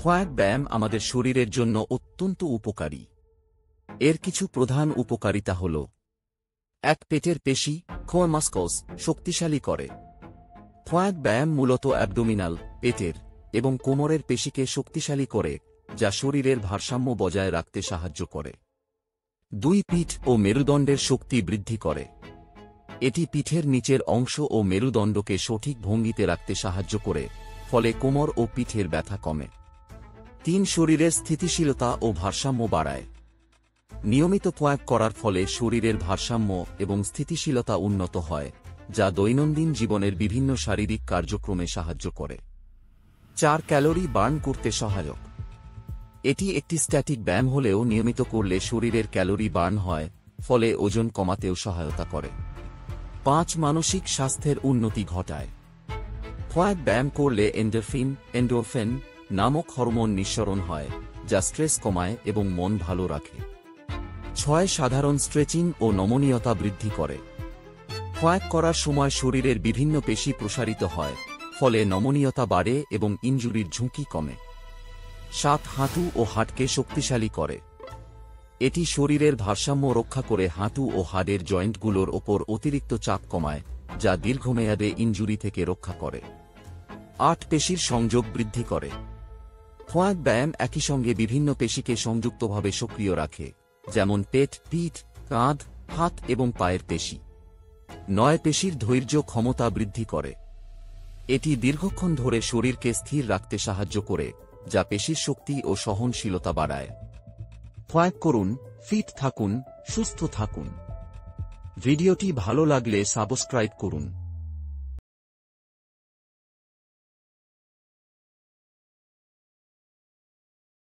খোয়াক ব্যায়াম আমাদের শরীরের জন্য অত্যন্ত উপকারী। এর কিছু প্রধান উপকারিতা হল: ১. পেটের পেশি কোর মাসকলস শক্তিশালী করে। খোয়াক ব্যায়াম মূলত অ্যাবডোমিনাল, পেটের এবং কোমরের পেশিকে শক্তিশালী করে, যা শরীরের ভারসাম্য বজায় রাখতে সাহায্য করে। ২. পিঠ ও মেরুদণ্ডের শক্তি বৃদ্ধি করে। এটি পিঠের নিচের অংশ ও মেরুদণ্ডকে সঠিক ভঙ্গিতে রাখতে সাহায্য করে, ফলে কোমর ও পিঠের ব্যথা কমে। ৩. শরীরের স্থিতিশীলতা ও ভারসাম্য বাড়ায়। নিয়মিত খোয়াক করার ফলে শরীরের ভারসাম্য এবং স্থিতিশীলতা উন্নত হয়, যা দৈনন্দিন জীবনের বিভিন্ন শারীরিক কার্যক্রমে সাহায্য করে। ৪. ক্যালোরি বার্ন করতে সহায়ক। এটি একটি স্ট্যাটিক ব্যায়াম হলেও নিয়মিত করলে শরীরের ক্যালোরি বার্ন হয়, ফলে ওজন কমাতেও সহায়তা করে। ৫. মানসিক স্বাস্থ্যের উন্নতি ঘটায়। খোয়াক ব্যায়াম করলে এন্ডোরফিন নামক হরমোন নিঃসরণ হয়, যা স্ট্রেস কমায় এবং মন ভালো রাখে। ৬. সাধারণ স্ট্রেচিং ও নমনীয়তা বৃদ্ধি করে। খোয়াক করার সময় শরীরের বিভিন্ন পেশি প্রসারিত হয়, ফলে নমনীয়তা বাড়ে এবং ইনজুরির ঝুঁকি কমে। ৭. হাঁটু ও হাড়কে শক্তিশালী করে। এটি শরীরের ভারসাম্য রক্ষা করে হাঁটু ও হাড়ের জয়েন্টগুলোর ওপর অতিরিক্ত চাপ কমায়, যা দীর্ঘমেয়াদে ইনজুরি থেকে রক্ষা করে। ৮. পেশির সংযোগ বৃদ্ধি করে। খোয়াক ব্যায়াম একই সঙ্গে বিভিন্ন পেশিকে সংযুক্তভাবে সক্রিয় রাখে, যেমন পেট, পিঠ, কাঁধ, হাত এবং পায়ের পেশি। ৯. পেশির ধৈর্য ক্ষমতা বৃদ্ধি করে। এটি দীর্ঘক্ষণ ধরে শরীরকে স্থির রাখতে সাহায্য করে, যা পেশির শক্তি ও সহনশীলতা বাড়ায়। খোয়াক করুন, ফিট থাকুন, সুস্থ থাকুন। ভিডিওটি ভালো লাগলে সাবস্ক্রাইব করুন।